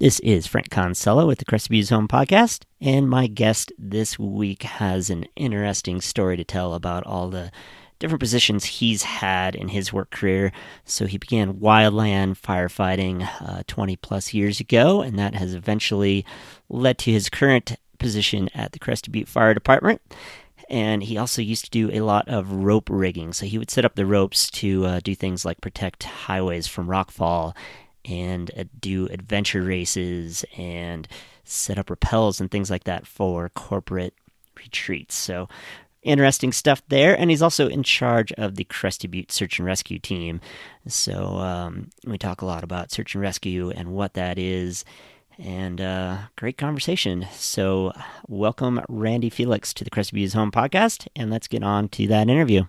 This is Frank Consello with the Crested Butte Home Podcast, and my guest this week has an interesting story to tell about all the different positions he's had in his work career. So he began wildland firefighting 20 plus years ago, and that has eventually led to his current position at the Crested Butte Fire Department. And he also used to do a lot of rope rigging. So he would set up the ropes to do things like protect highways from rockfall and do adventure races and set up rappels and things like that for corporate retreats. So interesting stuff there. And he's also in charge of the Crested Butte Search and Rescue team. So we talk a lot about search and rescue and what that is. And great conversation. So welcome Randy Felix to the Crested Butte Home Podcast, and let's get on to that interview.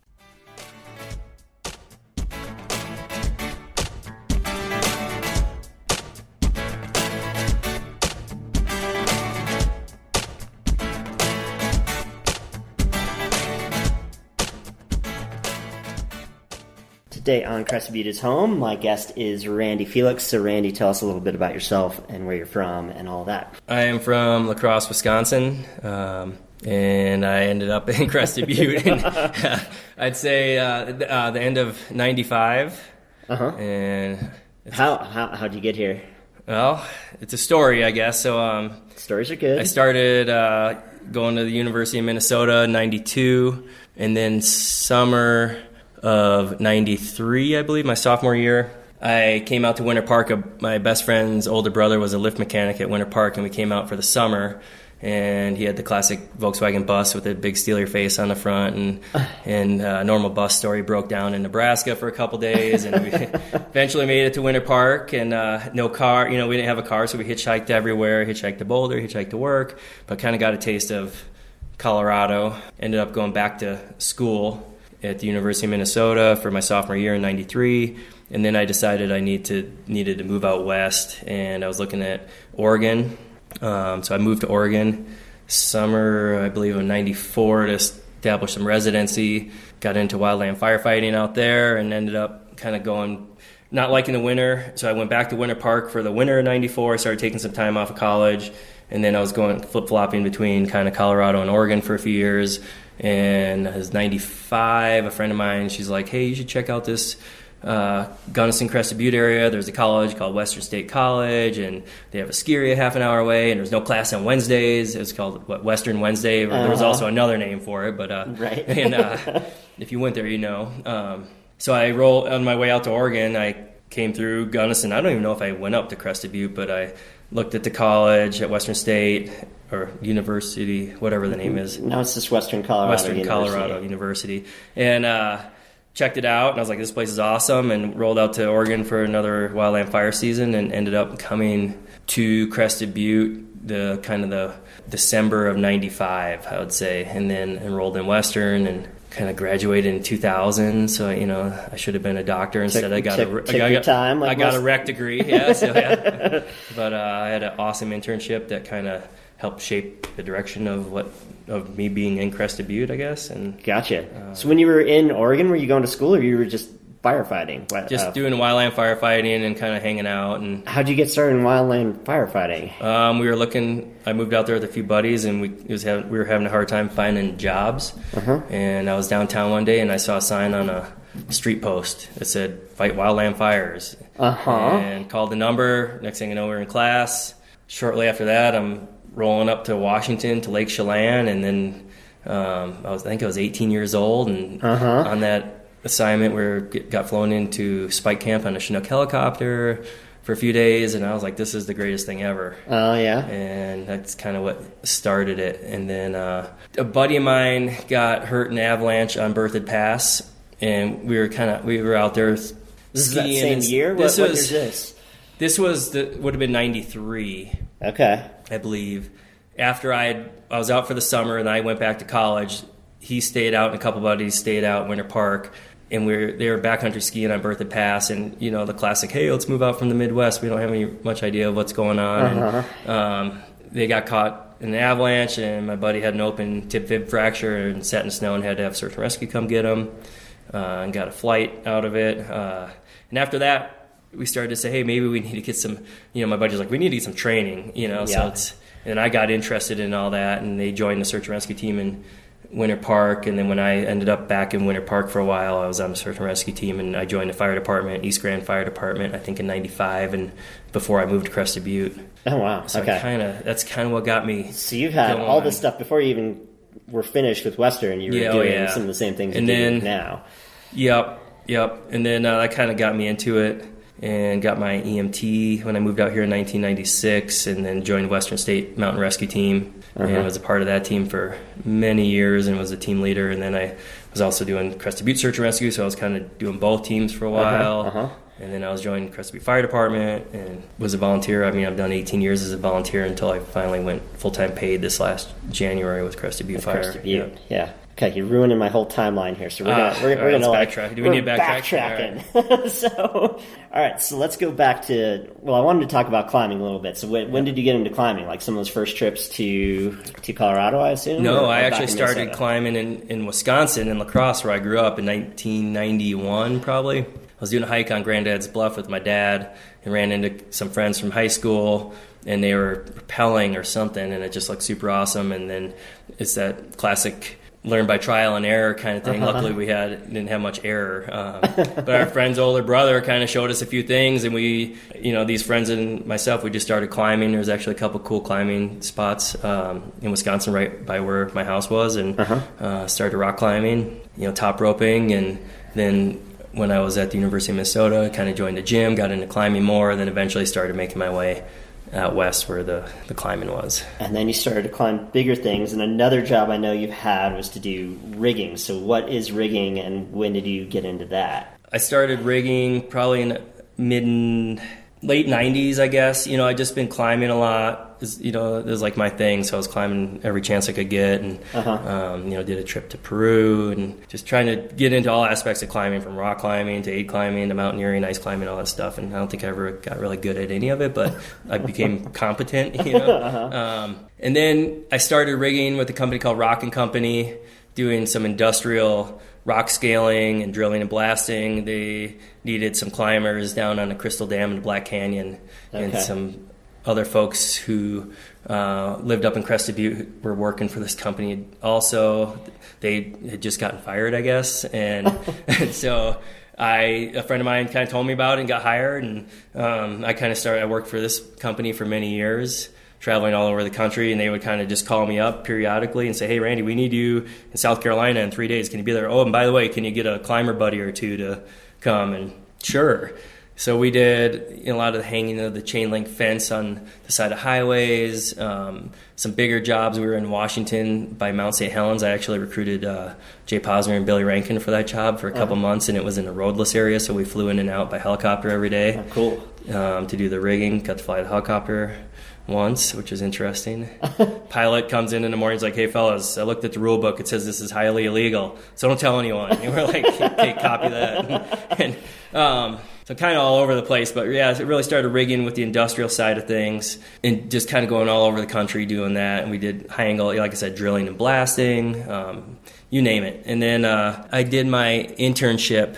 Today on Crested Butte Home, my guest is Randy Felix. So Randy, tell us a little bit about yourself and where you're from and all that. I am from La Crosse, Wisconsin, and I ended up in Crested Butte. I'd say the end of '95. And how'd you get here? Well, it's a story, I guess. So stories are good. I started going to the University of Minnesota in '92, and then summer of '93, I believe, my sophomore year, I came out to Winter Park. My best friend's older brother was a lift mechanic at Winter Park, and we came out for the summer. And he had the classic Volkswagen bus with a big Steeler face on the front, and a normal bus story broke down in Nebraska for a couple days, and we eventually made it to Winter Park. And no car, we didn't have a car, so we hitchhiked everywhere. Hitchhiked to Boulder, hitchhiked to work, but kind of got a taste of Colorado. Ended up going back to school at the University of Minnesota for my sophomore year in '93, and then I decided I needed to move out west, and I was looking at Oregon. So I moved to Oregon summer, I believe, of '94 to establish some residency. Got into wildland firefighting out there, and ended up kind of not liking the winter. So I went back to Winter Park for the winter of '94. I started taking some time off of college, and then I was going flip-flopping between kind of Colorado and Oregon for a few years. And it was '95, a friend of mine, she's like, hey, you should check out this Gunnison Crested Butte area. There's a college called Western State College, and they have a ski area half an hour away, and there's no class on Wednesdays. It was called Western Wednesday. There was also another name for it, but right. And if you went there, So I rolled on my way out to Oregon. I came through Gunnison. I don't even know if I went up to Crested Butte, but I looked at the college at Western State or University, whatever the name is. No, it's just Western Colorado University. And checked it out, and I was like, this place is awesome, and rolled out to Oregon for another wildland fire season, and ended up coming to Crested Butte the December of '95, I would say, and then enrolled in Western and kind of graduated in 2000. So I should have been a doctor instead. I got a rec degree. Yeah, but I had an awesome internship that kind of helped shape the direction of me being in Crested Butte, I guess. And gotcha. So when you were in Oregon, were you going to school, or you were just firefighting? Doing wildland firefighting and kind of hanging out. And how'd you get started in wildland firefighting? I moved out there with a few buddies, and we were having a hard time finding jobs. And I was downtown one day, and I saw a sign on a street post that said "Fight Wildland Fires." And called the number. Next thing you know, we were in class. Shortly after that, I'm rolling up to Washington to Lake Chelan, and then I think I was 18 years old, and on that assignment we got flown into Spike Camp on a Chinook helicopter for a few days, and I was like, this is the greatest thing ever. Oh yeah. And that's kind of what started it. And then a buddy of mine got hurt in an avalanche on Berthoud Pass, and we were out there skiing. This is that same year? What year is this? This would have been '93. Okay. I believe. After I was out for the summer and I went back to college, he stayed out and a couple buddies stayed out in Winter Park, and they were backcountry skiing on Berthoud Pass, and the classic, hey, let's move out from the Midwest. We don't have much idea of what's going on. And, they got caught in an avalanche, and my buddy had an open tib fib fracture and sat in the snow and had to have search and rescue come get him, and got a flight out of it. And after that, we started to say, hey, maybe we need to get some, my buddy's like, we need to get some training, Yeah. And I got interested in all that, and they joined the search and rescue team in Winter Park. And then when I ended up back in Winter Park for a while, I was on the search and rescue team, and I joined the fire department, East Grand Fire Department, I think in 95, and before I moved to Crested Butte. Oh, wow. So okay. That's kind of what got me. So you've had all this stuff before you even were finished with Western. You were doing some of the same things you do now. Yep. And then that kind of got me into it, and got my EMT when I moved out here in 1996, and then joined Western State Mountain Rescue Team, and was a part of that team for many years, and was a team leader. And then I was also doing Crested Butte Search and Rescue, so I was kind of doing both teams for a while. And then I was joining Crested Butte Fire Department and was a volunteer. I mean, I've done 18 years as a volunteer until I finally went full-time paid this last January with Crested Butte Fire. Crested Butte, yeah. Okay, you're ruining my whole timeline here, so we're gonna backtrack. Do we need backtracking? Right. So, all right, so let's go back to. Well, I wanted to talk about climbing a little bit. So, when did you get into climbing? Like some of those first trips to Colorado, I assume. No, I actually started climbing in Wisconsin, in La Crosse, where I grew up in 1991, probably. I was doing a hike on Granddad's Bluff with my dad, and ran into some friends from high school, and they were rappelling or something, and it just looked super awesome. And then it's that classic learn by trial and error kind of thing. Luckily, we didn't have much error. But our friend's older brother kind of showed us a few things, and we, these friends and myself, we just started climbing. There was actually a couple cool climbing spots in Wisconsin right by where my house was, and started rock climbing, top roping. And then when I was at the University of Minnesota, kind of joined the gym, got into climbing more, and then eventually started making my way out west where the climbing was. And then you started to climb bigger things, and another job I know you've had was to do rigging. So what is rigging, and when did you get into that? I started rigging probably in late 90s, I guess. I'd just been climbing a lot. It was like my thing, so I was climbing every chance I could get, and did a trip to Peru, and just trying to get into all aspects of climbing, from rock climbing to aid climbing to mountaineering, ice climbing, all that stuff. And I don't think I ever got really good at any of it, but I became competent, And then I started rigging with a company called Rock and Company, doing some industrial rock scaling and drilling and blasting. They needed some climbers down on the Crystal Dam in the Black Canyon, and some other folks who lived up in Crested Butte were working for this company also. They had just gotten fired, I guess, and so a friend of mine kind of told me about it and got hired, and I worked for this company for many years, traveling all over the country, and they would kind of just call me up periodically and say, hey, Randy, we need you in South Carolina in 3 days. Can you be there? Oh, and by the way, can you get a climber buddy or two to come? And sure. So we did a lot of the hanging of the chain link fence on the side of highways, some bigger jobs. We were in Washington by Mount St. Helens. I actually recruited Jay Posner and Billy Rankin for that job for a couple months, and it was in a roadless area, so we flew in and out by helicopter every day. Oh, cool. To do the rigging. Got to fly the helicopter once, which was interesting. Pilot comes in the morning, he's like, hey fellas, I looked at the rule book, it says this is highly illegal, so don't tell anyone. And we're like, okay, copy that. And so kind of all over the place, but yeah, it really started rigging with the industrial side of things, and just kind of going all over the country doing that. And we did high angle, like I said, drilling and blasting, you name it. And then I did my internship.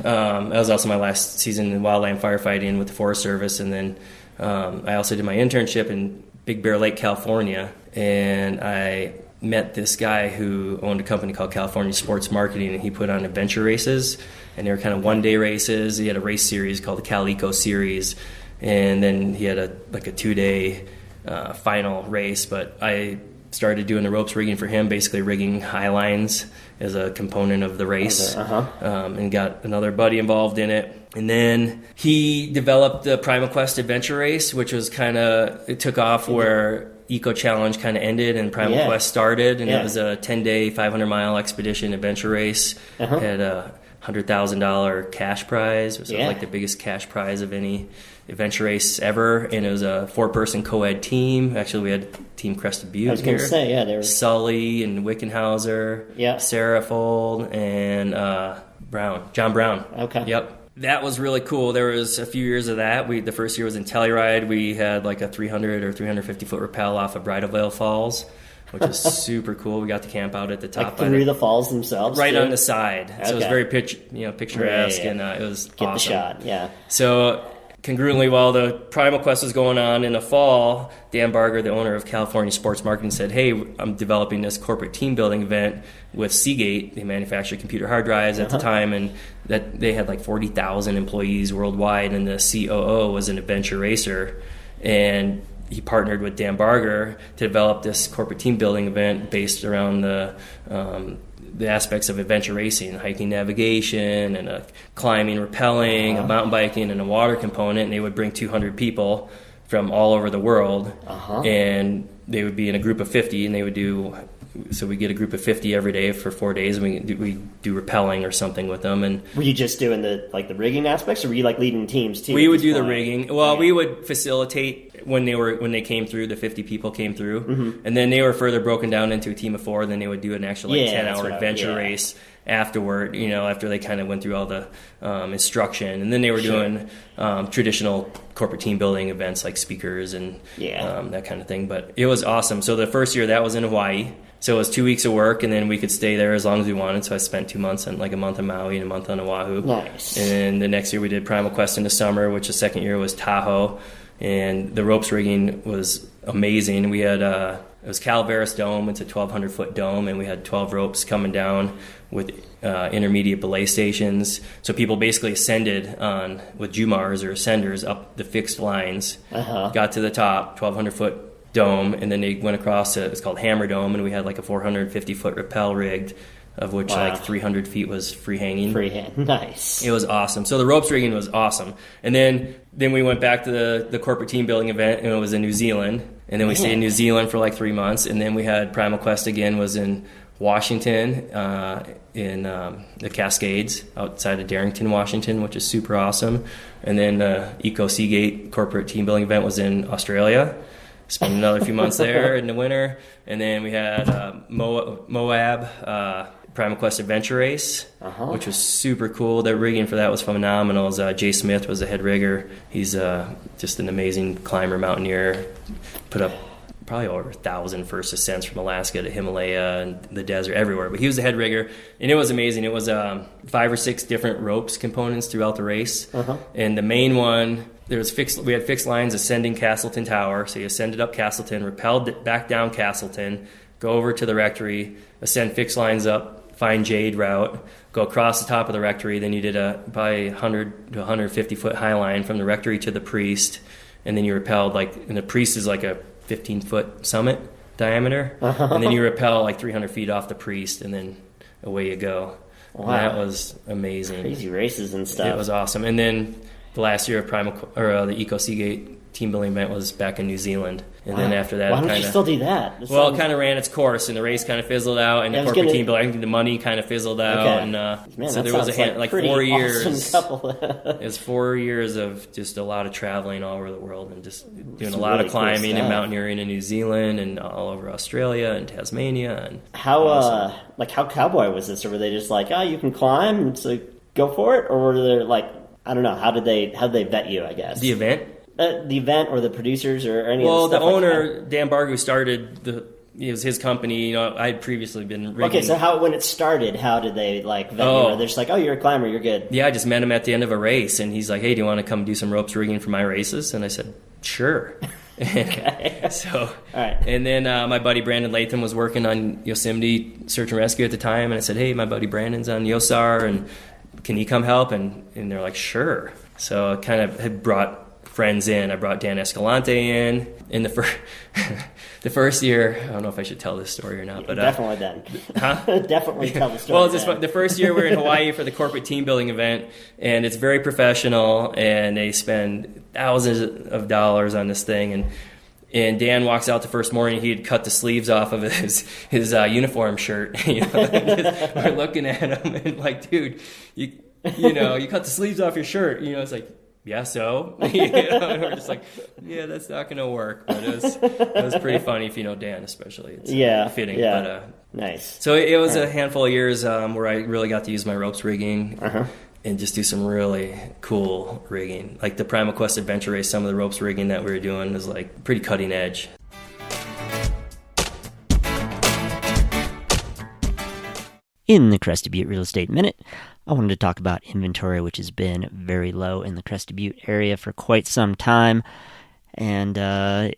That was also my last season in wildland firefighting with the Forest Service, and then I also did my internship in Big Bear Lake, California, and I met this guy who owned a company called California Sports Marketing, and he put on adventure races, and they were kind of one-day races. He had a race series called the Cal Eco Series, and then he had a 2-day final race. But I started doing the ropes rigging for him, basically rigging high lines as a component of the race, and got another buddy involved in it. And then he developed the Primal Quest Adventure Race, which was it took off where Eco Challenge kind of ended and Primal Quest started, and it was a 10-day, 500-mile expedition adventure race. Had a $100,000 cash prize. It was like the biggest cash prize of any adventure race ever, and it was a 4-person co-ed team. Actually, we had Team Crested Butte. I was going to say, there was Sully and Wickenhauser, Sarah Fold, and John Brown. Okay. Yep. That was really cool. There was a few years of that. The first year was in Telluride. We had like a 300 or 350 foot rappel off of Bridal Veil Falls, which is super cool. We got to camp out at the top. Like through the falls themselves? Right too? on the side. Okay. So it was very picturesque, and it was Get awesome. the shot, yeah. So congruently, while the Primal Quest was going on in the fall, Dan Barger, the owner of California Sports Marketing, said, hey, I'm developing this corporate team building event with Seagate. They manufactured computer hard drives at the time, and that they had like 40,000 employees worldwide, and the COO was an adventure racer. And he partnered with Dan Barger to develop this corporate team building event based around the aspects of adventure racing, hiking, navigation, and climbing, rappelling, a mountain biking, and a water component. And they would bring 200 people from all over the world, and they would be in a group of 50, and they would do. So we get a group of 50 every day for 4 days, and we do rappelling or something with them. And were you just doing the rigging aspects, or were you like leading teams too? We would do the rigging. Well, we would facilitate when they came through. The 50 people came through, and then they were further broken down into a team of 4. Then they would do an actual 10-hour adventure race afterward. After they kind of went through all the instruction, and then they were doing traditional corporate team building events like speakers and that kind of thing. But it was awesome. So the first year that was in Hawaii. So it was 2 weeks of work, and then we could stay there as long as we wanted. So I spent 2 months and like a month on Maui and a month on Oahu. Nice. And the next year we did Primal Quest in the summer, which the second year was Tahoe. And the ropes rigging was amazing. We had it was Calaveras Dome. It's a 1,200-foot dome, and we had 12 ropes coming down with intermediate belay stations. So people basically ascended with Jumars or ascenders up the fixed lines, got to the top, 1,200-foot dome, and then they went across it's called Hammer Dome, and we had like a 450-foot rappel rigged, of which like 300 feet was free hanging. Nice. It was awesome. So the ropes rigging was awesome. And then we went back to the corporate team building event, and it was in New Zealand. And then we stayed in New Zealand for like 3 months, and then we had Primal Quest again, was in Washington, in the Cascades outside of Darrington, Washington, which is super awesome. And then Eco Seagate corporate team building event was in Australia. Spent another few months there in the winter. And then we had Moab Primal Quest Adventure Race, which was super cool. The rigging for that was phenomenal. Jay Smith was the head rigger. He's just an amazing climber, mountaineer. Put up probably over 1,000 first ascents from Alaska to Himalaya and the desert, everywhere. But he was the head rigger, and it was amazing. It was 5 or 6 different ropes components throughout the race. And the main one, we had fixed lines ascending Castleton Tower. So you ascended up Castleton, rappelled back down Castleton, go over to the rectory, ascend fixed lines up, find Jade route, go across the top of the rectory. Then you did probably 100 to 150-foot high line from the rectory to the priest. And then you rappelled, and the priest is like a 15-foot summit diameter. And then you rappel like 300 feet off the priest, and then away you go. Wow. And that was amazing. Crazy races and stuff. It was awesome. And then the last year of the Eco Seagate team building event was back in New Zealand. And then after that, why don't you still do that? It kind of ran its course, and the race kind of fizzled out, and the corporate team building, I think the money kind of fizzled out. Okay. And Man, so there was 4 years. Awesome couple. It was 4 years of just a lot of traveling all over the world, and just doing a lot really of climbing cool and mountaineering in New Zealand and all over Australia and Tasmania. And how cowboy was this? Or were they just like, you can climb, so go for it? Or were they like, I don't know, how did they vet you, I guess? The event? The event or the producers or any of the Well, stuff the owner, like Dan Bargu, started it was his company. I had previously been rigging. Okay, so when it started, how did they vet you? They're just like, you're a climber, you're good. Yeah, I just met him at the end of a race, and he's like, hey, do you want to come do some ropes rigging for my races? And I said, sure. Okay. So, all right. And then my buddy Brandon Latham was working on Yosemite Search and Rescue at the time, and I said, hey, my buddy Brandon's on YOSAR, and can he come help? And they're like, sure. So I kind of had brought friends in. I brought Dan Escalante in the first year. I don't know if I should tell this story or not, but definitely then. Definitely tell the story. Well, the first year we were in Hawaii for the corporate team building event, and it's very professional, and they spend thousands of dollars on this thing. And Dan walks out the first morning. He had cut the sleeves off of his uniform shirt. We're looking at him and like, dude, you cut the sleeves off your shirt. It's like, yeah, so and we're just like, yeah, that's not going to work. But it was pretty funny if you know Dan, especially. It's fitting. Yeah. But, nice. So it was a handful of years where I really got to use my ropes rigging and just do some really cool rigging. Like the Primal Quest Adventure Race, some of the ropes rigging that we were doing was like pretty cutting edge. In the Crested Butte Real Estate Minute, I wanted to talk about inventory, which has been very low in the Crested Butte area for quite some time, and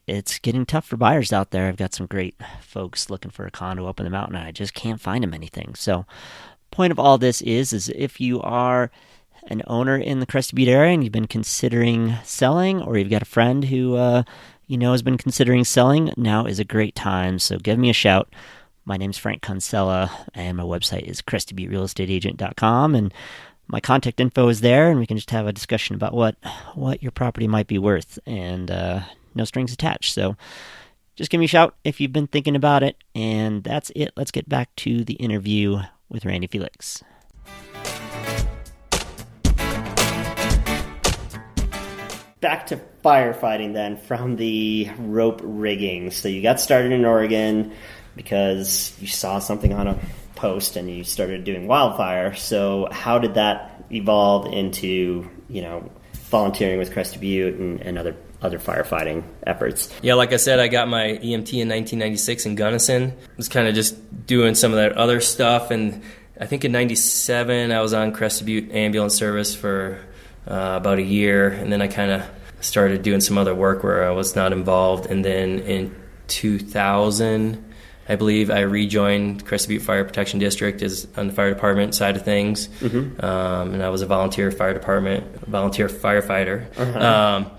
it's getting tough for buyers out there. I've got some great folks looking for a condo up in the mountain, and I just can't find them anything. So, point of all this is if you are an owner in the Crested Butte area and you've been considering selling, or you've got a friend who has been considering selling, now is a great time. So give me a shout. My name's Frank Consella, and my website is crestedbutterealestateagent.com, and my contact info is there, and we can just have a discussion about what your property might be worth, and no strings attached. So just give me a shout if you've been thinking about it, and that's it. Let's get back to the interview with Randy Felix. Back to firefighting then, from the rope rigging. So you got started in Oregon because you saw something on a post and you started doing wildfire. So how did that evolve into, volunteering with Crested Butte and other firefighting efforts? Yeah, like I said, I got my EMT in 1996 in Gunnison. I was kind of just doing some of that other stuff, and I think in 97 I was on Crested Butte ambulance service for about a year, and then I kind of started doing some other work where I was not involved. And then in 2000, I believe, I rejoined Crested Butte Fire Protection District as on the fire department side of things. Mm-hmm. And I was a volunteer firefighter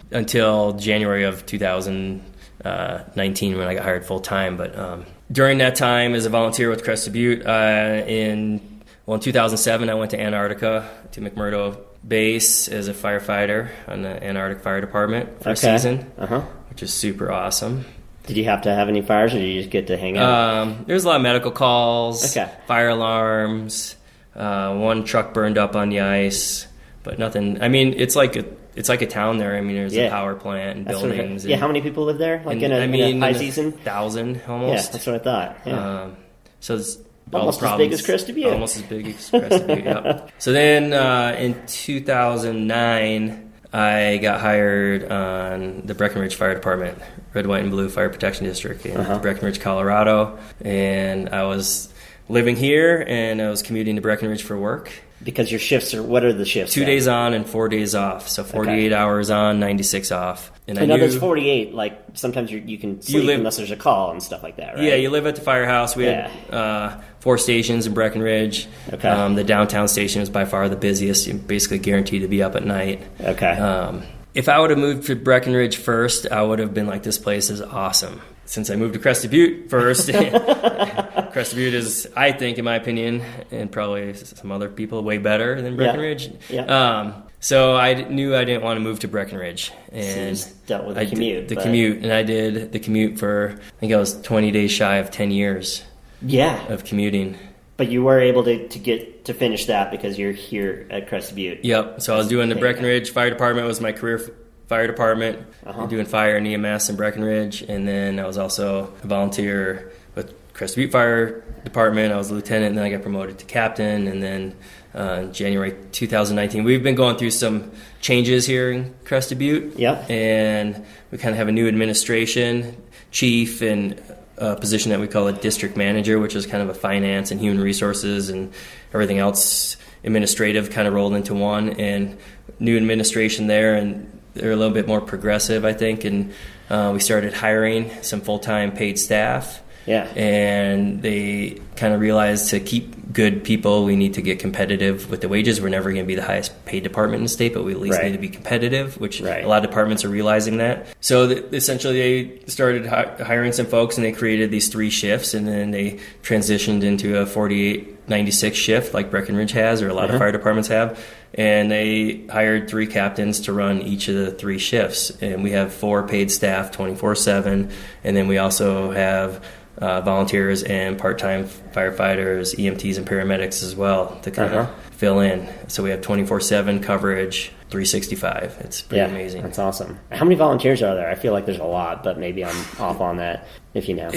until January of 2019 when I got hired full time. But during that time as a volunteer with Crested Butte, in 2007 I went to Antarctica, to McMurdo Base, as a firefighter on the Antarctic Fire Department for a season, which is super awesome. Did you have to have any fires, or did you just get to hang out? There's a lot of medical calls, fire alarms. One truck burned up on the ice, but nothing. I mean, it's like a town there. I mean, there's a power plant and buildings. How many people live there? In a high season? 1,000 almost. Yeah, that's what I thought. Yeah. So it's almost as big as Crested Butte. Almost as big as Crested Butte, yep. So then in 2009, I got hired on the Breckenridge Fire Department, Red, White, and Blue Fire Protection District in Breckenridge, Colorado. And I was living here, and I was commuting to Breckenridge for work. Because your shifts what are the shifts? 2 days on and 4 days off. So 48 hours on, 96 off. And I know there's 48, like sometimes you can sleep unless there's a call and stuff like that, right? Yeah, you live at the firehouse. We had 4 stations in Breckenridge. Okay. The downtown station was by far the busiest. You're basically guaranteed to be up at night. Okay. If I would have moved to Breckenridge first, I would have been like, this place is awesome. Since I moved to Crested Butte first, Crested Butte is, I think, in my opinion, and probably some other people, way better than Breckenridge. Yeah. So I knew I didn't want to move to Breckenridge. And so you dealt with the commute. And I did the commute for, I think I was 20 days shy of 10 years of commuting. But you were able to finish that because you're here at Crested Butte. Yep. So I was doing the Breckenridge Fire Department, was my career fire department, doing fire and EMS in Breckenridge, and then I was also a volunteer with Crested Butte Fire Department. I was a lieutenant, and then I got promoted to captain, and then January 2019. We've been going through some changes here in Crested Butte, and we kind of have a new administration, chief, and a position that we call a district manager, which is kind of a finance and human resources and everything else administrative kind of rolled into one, and new administration there, and they're a little bit more progressive, I think, and we started hiring some full-time paid staff. Yeah. And they kind of realized to keep good people, we need to get competitive with the wages. We're never going to be the highest paid department in the state, but we at least need to be competitive, which a lot of departments are realizing that. So essentially they started hiring some folks, and they created these 3 shifts, and then they transitioned into a 48-96 shift like Breckenridge has, or a lot of fire departments have. And they hired 3 captains to run each of the 3 shifts. And we have 4 paid staff 24/7. And then we also have volunteers and part-time firefighters, EMTs, and paramedics as well to kind of fill in. So we have 24/7 coverage, 365. It's pretty amazing. That's awesome. How many volunteers are there? I feel like there's a lot, but maybe I'm off on that, if you know.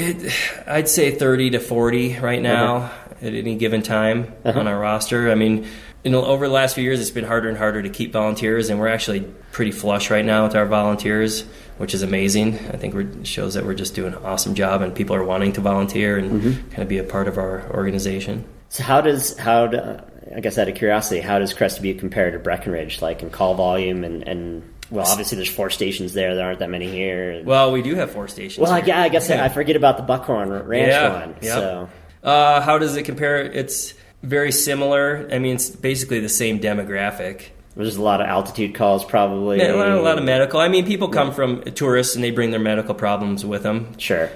I'd say 30 to 40 right now at any given time on our roster. I mean, over the last few years, it's been harder and harder to keep volunteers, and we're actually pretty flush right now with our volunteers, which is amazing. I think it shows that we're just doing an awesome job, and people are wanting to volunteer and kind of be a part of our organization. So I guess out of curiosity, how does Crested Butte compare to Breckenridge, like in call volume and well, obviously there's 4 stations there. There aren't that many here. Well, we do have 4 stations. Well, I guess I forget about the Buckhorn Ranch one. Yep. So, how does it compare? It's very similar. I mean, it's basically the same demographic. There's a lot of altitude calls, probably. Yeah, a lot of medical. I mean, people come from tourists and they bring their medical problems with them. Sure.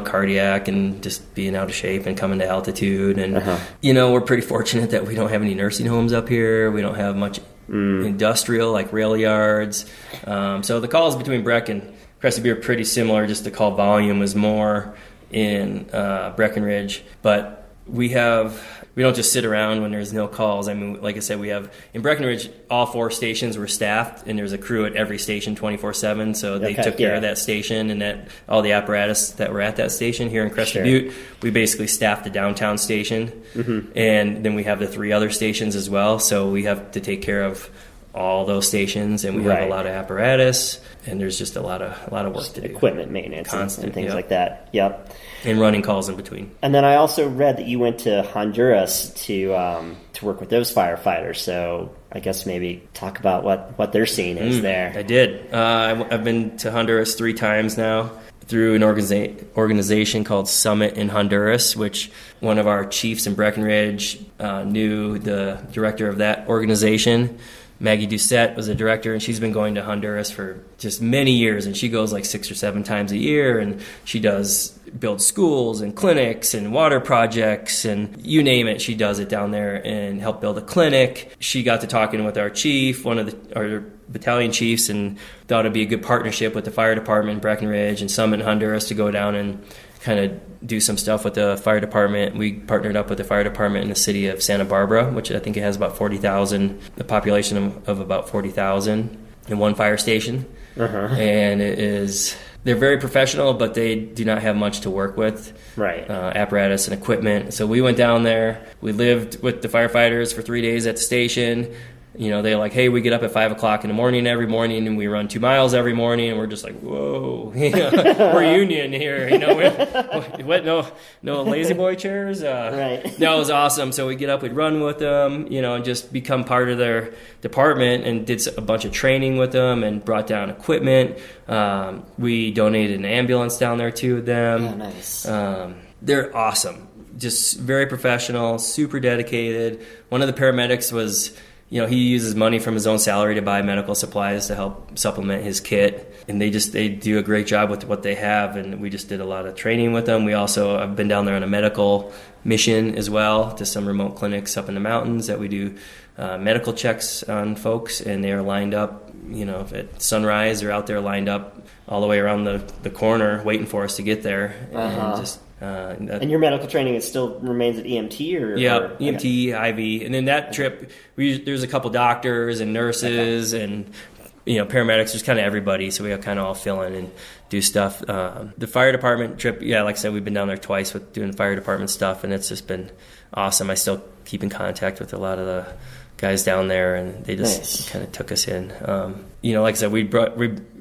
Cardiac and just being out of shape and coming to altitude. And, we're pretty fortunate that we don't have any nursing homes up here. We don't have much industrial, like rail yards. So the calls between Breck and Crested Butte are pretty similar. Just the call volume is more in Breckenridge. But we don't just sit around when there's no calls. I mean, like I said, we have in Breckenridge, all 4 stations were staffed, and there's a crew at every station 24/7. So they took care of that station and all the apparatus that were at that station. Here in Crested Butte, we basically staffed the downtown station, and then we have the 3 other stations as well. So we have to take care of all those stations, and we have a lot of apparatus, and there's just a lot of work to do. Equipment maintenance and things like that. Yep. And running calls in between. And then I also read that you went to Honduras to work with those firefighters. So I guess maybe talk about what their scene is there. I did. I've been to Honduras 3 times now through an organization called Summit in Honduras, which one of our chiefs in Breckenridge knew the director of that organization. Maggie Doucette was a director, and she's been going to Honduras for just many years, and she goes like 6 or 7 times a year, and she does build schools and clinics and water projects, and you name it, she does it down there and help build a clinic. She got to talking with our chief, one of our battalion chiefs, and thought it'd be a good partnership with the fire department in Breckenridge and Summit in Honduras to go down and kind of do some stuff with the fire department. We partnered up with the fire department in the city of Santa Barbara, which I think it has about 40,000, the population of about 40,000 in one fire station. And they're very professional, but they do not have much to work with. Apparatus and equipment. So we went down there. We lived with the firefighters for 3 days at the station. They're like, hey, we get up at 5 o'clock in the morning every morning, and we run 2 miles every morning, and we're just like, whoa, we're union here, what, no lazy boy chairs? No, it was awesome. So we get up, we'd run with them, and just become part of their department, and did a bunch of training with them and brought down equipment. We donated an ambulance down there too with them. Oh, nice. They're awesome, just very professional, super dedicated. One of the paramedics was... he uses money from his own salary to buy medical supplies to help supplement his kit. And they do a great job with what they have. And we just did a lot of training with them. I've been down there on a medical mission as well to some remote clinics up in the mountains that we do medical checks on folks. And they're lined up, at sunrise, they're out there lined up all the way around the corner waiting for us to get there. And your medical training still remains at EMT or EMT, IV, and then that trip there's a couple doctors and nurses and paramedics. There's kind of everybody, so we kind of all fill in and do stuff. The fire department trip, like I said, we've been down there twice with doing fire department stuff, and it's just been awesome. I still keep in contact with a lot of the guys down there, and they just kind of took us in. Like I said,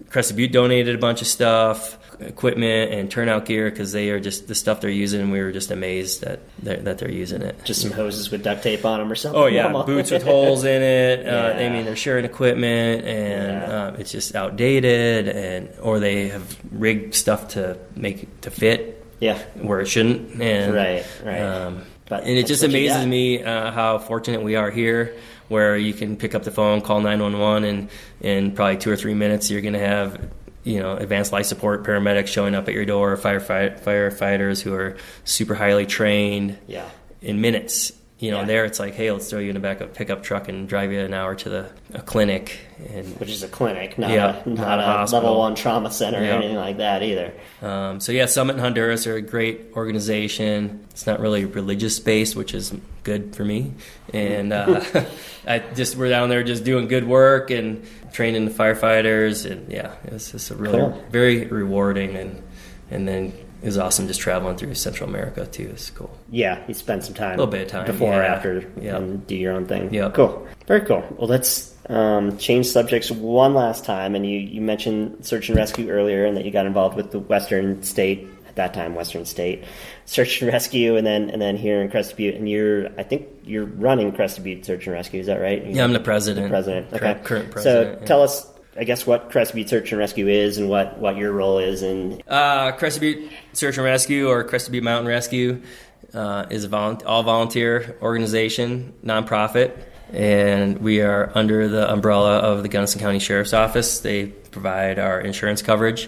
Crested Butte donated a bunch of stuff, equipment and turnout gear, because they are just the stuff they're using, and we were just amazed that they're using it. Just some hoses with duct tape on them or something. Oh yeah, boots with holes in it. They're sharing equipment, and it's just outdated, or they have rigged stuff to make it to fit where it shouldn't. And, and it just amazes me how fortunate we are here, where you can pick up the phone, call 911, and in probably 2 or 3 minutes you're going to have advanced life support paramedics showing up at your door, firefighters who are super highly trained in minutes. There it's like, hey, let's throw you in the back of a pickup truck and drive you an hour to a clinic. Which is a clinic, not a level 1 trauma center or anything like that either. Summit in Honduras are a great organization. It's not really religious based, which is good for me. And we're down there just doing good work and training the firefighters. And it's just a really very rewarding, and then it was awesome just traveling through Central America too. It's cool. Yeah, you spend some time. A little bit of time. Before or after and do your own thing. Yeah. Cool. Very cool. Well, let's change subjects one last time. And you mentioned search and rescue earlier, and that you got involved with the Western State that time Western State Search and Rescue, and then here in Crested Butte, and I think you're running Crested Butte Search and Rescue. Is that right? I'm the president. Okay. Current president. So tell us, I guess, what Crested Butte Search and Rescue is and what your role is in. Crested Butte Search and Rescue, or Crested Butte Mountain Rescue, is a all volunteer organization, nonprofit. And we are under the umbrella of the Gunnison County Sheriff's Office. They provide our insurance coverage.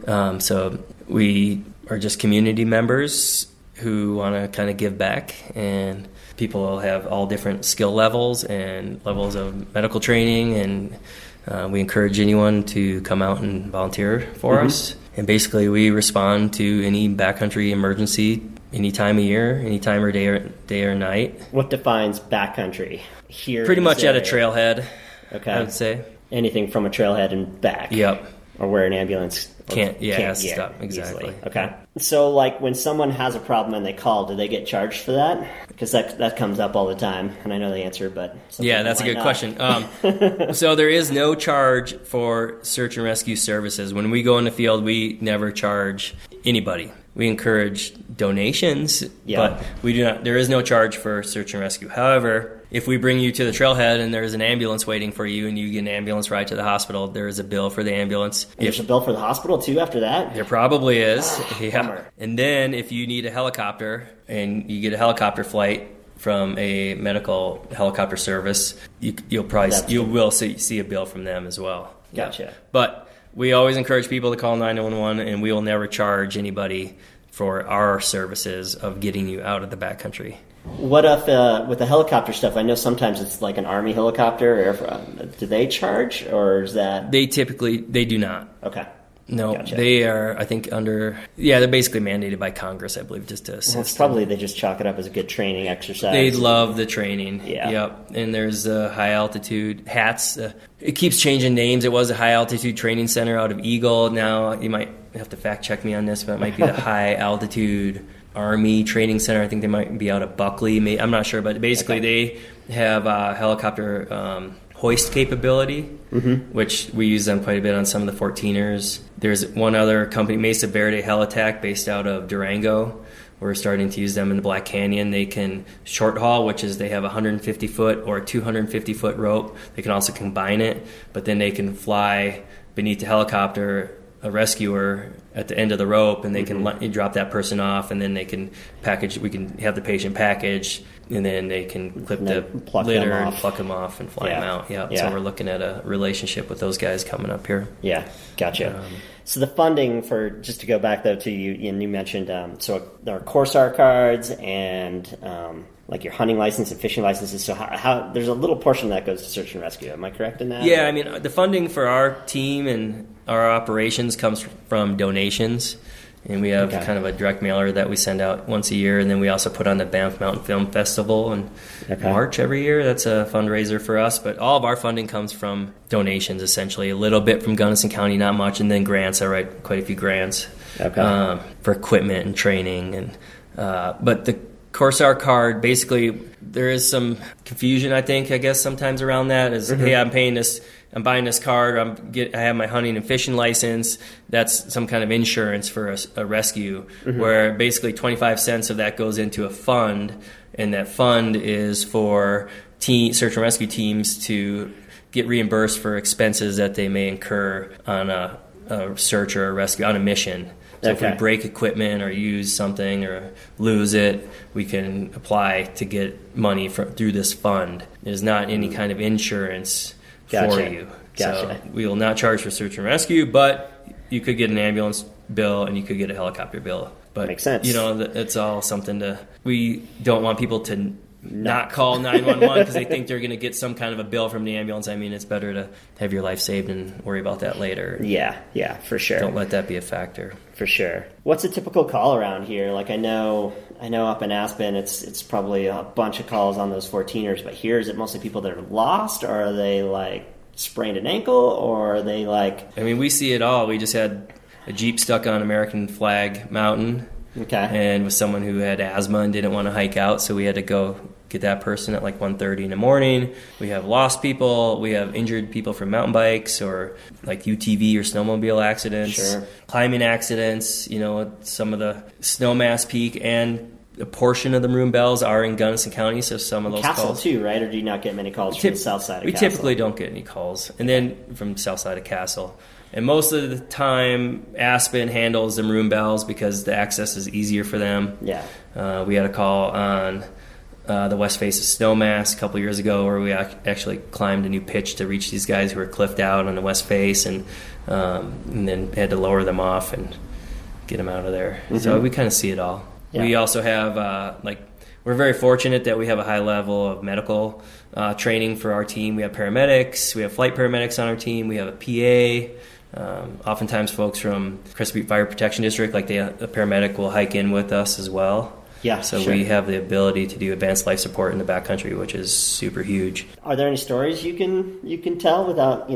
So we are just community members who want to kind of give back. And people have all different skill levels and levels of medical training. And we encourage anyone to come out and volunteer for us. And basically we respond to any backcountry emergency any time of year, any time or day or night. What defines backcountry? Here, pretty much at a trailhead. Okay, I would say anything from a trailhead and back. Yep. Or where an ambulance can't stop. Exactly. Easily. Okay. So, like, when someone has a problem and they call, do they get charged for that? Because that comes up all the time, and I know the answer, but yeah, that's a good question. So there is no charge for search and rescue services. When we go in the field, we never charge anybody. We encourage donations, but we do not. There is no charge for search and rescue. However, if we bring you to the trailhead and there's an ambulance waiting for you and you get an ambulance ride to the hospital, there is a bill for the ambulance. There's a bill for the hospital too after that? There probably is. Bummer. And then if you need a helicopter and you get a helicopter flight from a medical helicopter service, you will see a bill from them as well. Gotcha. Yeah. But we always encourage people to call 911, and we will never charge anybody for our services of getting you out of the backcountry. What if, with the helicopter stuff, I know sometimes it's like an Army helicopter. Do they charge, or is that... They do not. Okay. No, Gotcha. They are, I think, they're basically mandated by Congress, I believe, just to assist. Well, it's probably they just chalk it up as a good training exercise. They love the training. Yeah. Yep. And there's high altitude hats. It keeps changing names. It was a high altitude training center out of Eagle. Now you might have to fact check me on this, but it might be the high altitude Army training center. I think they might be out of Buckley. I'm not sure, but basically they have helicopter hoist capability, which we use them quite a bit on some of the 14ers. There's one other company, Mesa Verde Helitac, based out of Durango. We're starting to use them in the Black Canyon. They can short haul, which is they have a 150-foot or a 250-foot rope. They can also combine it, but then they can fly beneath the helicopter, a rescuer at the end of the rope, and they can drop that person off, and then they can package. We can have the patient package, and then they can clip the litter and pluck them off and fly them out. Yeah. So we're looking at a relationship with those guys coming up here. Yeah, gotcha. So the funding for, just to go back though to you, and you mentioned, so there are Corsair cards and like your hunting license and fishing licenses. So how there's a little portion that goes to search and rescue. Am I correct in that? Yeah, I mean, the funding for our team and our operations comes from donations. And we have kind of a direct mailer that we send out once a year. And then we also put on the Banff Mountain Film Festival in March every year. That's a fundraiser for us. But all of our funding comes from donations, essentially. A little bit from Gunnison County, not much. And then grants. I write quite a few grants for equipment and training. And but the Corsair card, basically, there is some confusion, I guess, sometimes around that. Hey, I'm paying this... I'm buying this card, I have my hunting and fishing license. That's some kind of insurance for a rescue, where basically 25 cents of that goes into a fund, and that fund is for search and rescue teams to get reimbursed for expenses that they may incur on a search or a rescue, on a mission. So if we break equipment or use something or lose it, we can apply to get money through this fund. There's not any kind of insurance for you. So we will not charge for search and rescue, but you could get an ambulance bill and you could get a helicopter bill. But makes sense. It's all something we don't want people to not call 911 because they think they're going to get some kind of a bill from the ambulance. I mean, it's better to have your life saved and worry about that later. Yeah, for sure. Don't let that be a factor. For sure. What's a typical call around here? Like I know up in Aspen, it's probably a bunch of calls on those 14ers, but here is it mostly people that are lost, or are they like sprained an ankle, or are they like... I mean, we see it all. We just had a Jeep stuck on American Flag Mountain. And with someone who had asthma and didn't want to hike out, so we had to go get that person at like 1:30 in the morning. We have lost people. We have injured people from mountain bikes or like UTV or snowmobile accidents, climbing accidents. You know, some of the Snowmass Peak and a portion of the Maroon Bells are in Gunnison County, so some of those Castle calls too, right? Or do you not get many calls from the south side of We Castle? typically don't get any calls. And then from south side of Castle. And most of the time, Aspen handles the Maroon Bells because the access is easier for them. Yeah. We had a call on the west face of Snowmass a couple years ago where we actually climbed a new pitch to reach these guys who were cliffed out on the west face, and then had to lower them off and get them out of there. Mm-hmm. So we kind of see it all. Yeah. We also have, we're very fortunate that we have a high level of medical training for our team. We have paramedics, we have flight paramedics on our team, we have a PA. Oftentimes folks from Crested Butte Fire Protection District, like the paramedic, will hike in with us as well. Yeah, so we have the ability to do advanced life support in the backcountry, which is super huge. Are there any stories you can tell without,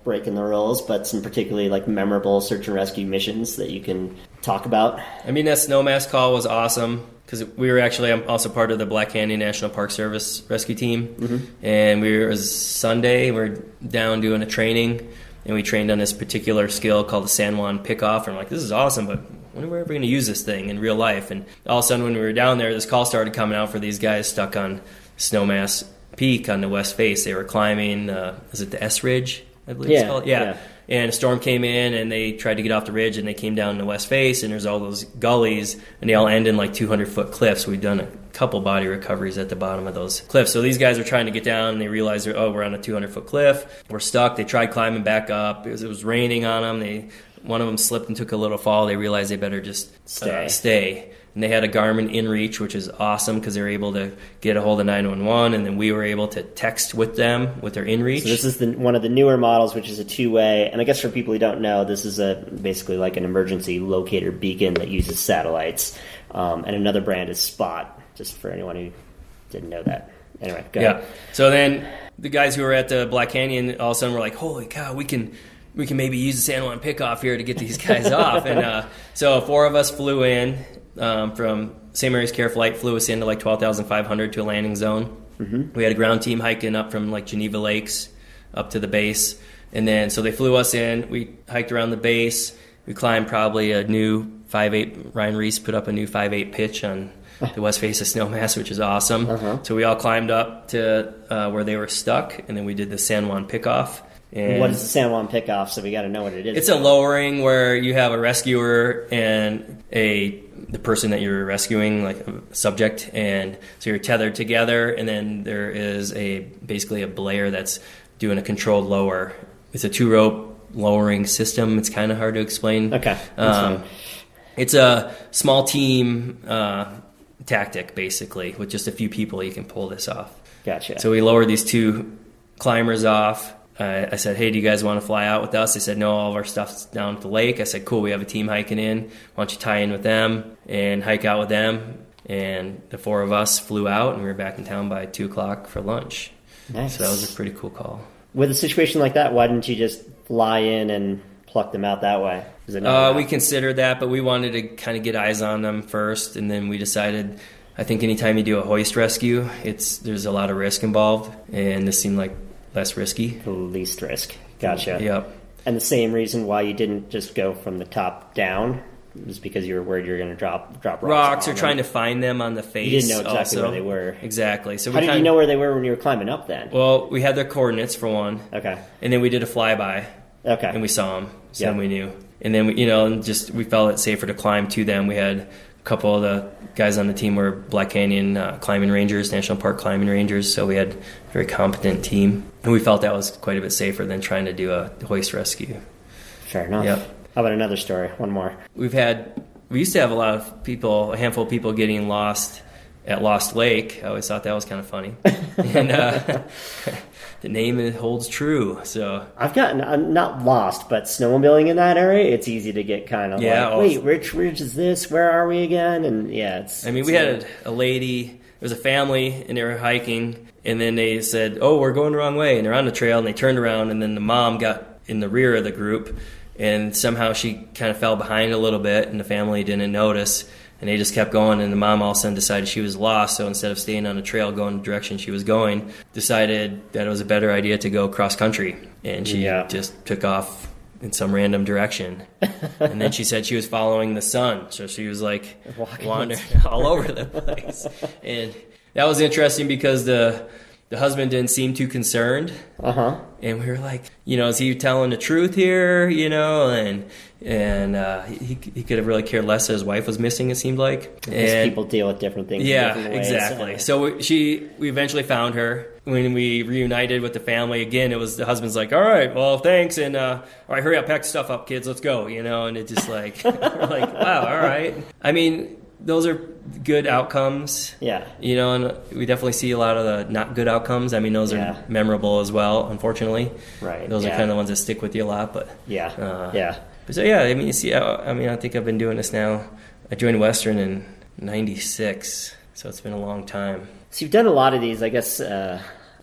breaking the rules, but some particularly like memorable search and rescue missions that you can talk about? I mean, that Snowmass call was awesome because we were actually also part of the Black Canyon National Park Service rescue team. Mm-hmm. And it was Sunday, we're down doing a training, and we trained on this particular skill called the San Juan Pickoff. And I'm like, this is awesome, but when are we ever going to use this thing in real life? And all of a sudden, when we were down there, this call started coming out for these guys stuck on Snowmass Peak on the west face. They were climbing, is it the S Ridge, I believe it's called? Yeah. And a storm came in, and they tried to get off the ridge, and they came down the west face, and there's all those gullies, and they all end in like 200-foot cliffs. We've done a couple body recoveries at the bottom of those cliffs. So these guys are trying to get down, and they realize, we're on a 200-foot cliff. We're stuck. They tried climbing back up. It was raining on them. One of them slipped and took a little fall. They realized they better just stay. And they had a Garmin InReach, which is awesome because they were able to get a hold of 911, and then we were able to text with them with their InReach. So this is one of the newer models, which is a two-way. And I guess for people who don't know, this is basically like an emergency locator beacon that uses satellites. And another brand is Spot, just for anyone who didn't know that. Anyway, go ahead. So then the guys who were at the Black Canyon all of a sudden were like, holy cow, we can maybe use the San Juan Pickoff here to get these guys off. And so 4 of us flew in from St. Mary's Care Flight, flew us into like 12,500 to a landing zone. Mm-hmm. We had a ground team hiking up from like Geneva Lakes up to the base. And then so they flew us in. We hiked around the base. We climbed probably a new 5.8. Ryan Reese put up a new 5.8 pitch on the west face of Snowmass, which is awesome. Uh-huh. So we all climbed up to where they were stuck, and then we did the San Juan Pickoff. And what is the San Juan Pickoff? So we got to know what it is. It's a lowering where you have a rescuer and the person that you're rescuing, like a subject, and so you're tethered together, and then there is basically a belayer that's doing a controlled lower. It's a 2-rope lowering system. It's kind of hard to explain. Okay. It's a small team tactic, basically, with just a few people you can pull this off. Gotcha. So we lowered these 2 climbers off. I said, hey, do you guys want to fly out with us? They said, no, all of our stuff's down at the lake. I said, cool, we have a team hiking in. Why don't you tie in with them and hike out with them? And the 4 of us flew out, and we were back in town by 2 o'clock for lunch. Nice. So that was a pretty cool call. With a situation like that, why didn't you just fly in and pluck them out that way? We considered that, but we wanted to kind of get eyes on them first, and then we decided, I think anytime you do a hoist rescue, there's a lot of risk involved, and this seemed like less risky. The least risk. Gotcha. Yep. And the same reason why you didn't just go from the top down was because you were worried you were going to drop rocks or trying to find them on the face. You didn't know exactly where they were. Exactly. So how did you know where they were when you were climbing up then? Well, we had their coordinates for one. Okay. And then we did a flyby. Okay. And we saw them. So then we knew. And then we felt it safer to climb to them. We had a couple of the guys on the team were Black Canyon climbing rangers, National Park climbing rangers, so we had a very competent team. And we felt that was quite a bit safer than trying to do a hoist rescue. Fair enough. Yep. How about another story? One more. We used to have a handful of people getting lost at Lost Lake. I always thought that was kind of funny. And the name holds true. So I've gotten, not lost, but snowmobiling in that area, it's easy to get kind of wait, which ridge is this? Where are we again? And we had a lady, there was a family, and they were hiking, and then they said, oh, we're going the wrong way. And they're on the trail, and they turned around, and then the mom got in the rear of the group, and somehow she kind of fell behind a little bit, and the family didn't notice. And they just kept going, and the mom all of a sudden decided she was lost, so instead of staying on the trail going the direction she was going, decided that it was a better idea to go cross country. And she just took off in some random direction. And then she said she was following the sun, so she was like wandering all over the place. And that was interesting because the husband didn't seem too concerned. And we were like, is he telling the truth here? And he could have really cared less that his wife was missing, it seemed like. Because people deal with different things in different ways. Exactly. So we eventually found her. When we reunited with the family again, it was the husband's like, all right, well, thanks, and all right, hurry up, pack stuff up, kids, let's go, and it just like, we're like, wow, all right. I mean, those are good outcomes. Yeah. And we definitely see a lot of the not good outcomes. I mean, those are memorable as well, unfortunately. Right. Those are kind of the ones that stick with you a lot, but. So, I mean, you see, I think I've been doing this now. I joined Western in 96, so it's been a long time. So you've done a lot of these. I guess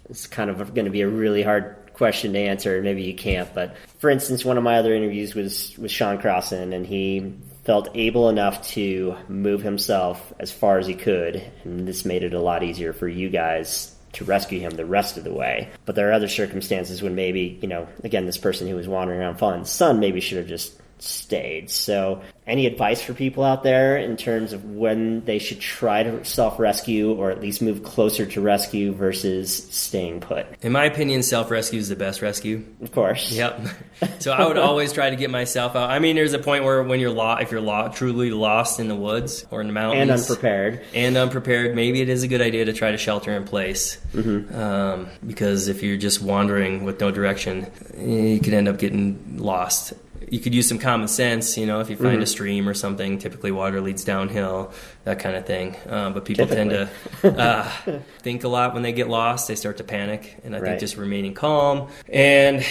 it's kind of going to be a really hard question to answer. Maybe you can't, but for instance, one of my other interviews was with Sean Crossan, and he felt able enough to move himself as far as he could, and this made it a lot easier for you guys to rescue him the rest of the way. But there are other circumstances when maybe, again, this person who was wandering around following the sun maybe should have just stayed. So any advice for people out there in terms of when they should try to self-rescue or at least move closer to rescue versus staying put? In my opinion, self-rescue is the best rescue. Of course. Yep. So I would always try to get myself out. I mean, there's a point where when if you're truly lost in the woods or in the mountains. And unprepared, maybe it is a good idea to try to shelter in place. Because if you're just wandering with no direction, you could end up getting lost. You could use some common sense, if you find a stream or something. Typically water leads downhill, that kind of thing. But people tend to think a lot when they get lost. They start to panic. And I think just remaining calm. And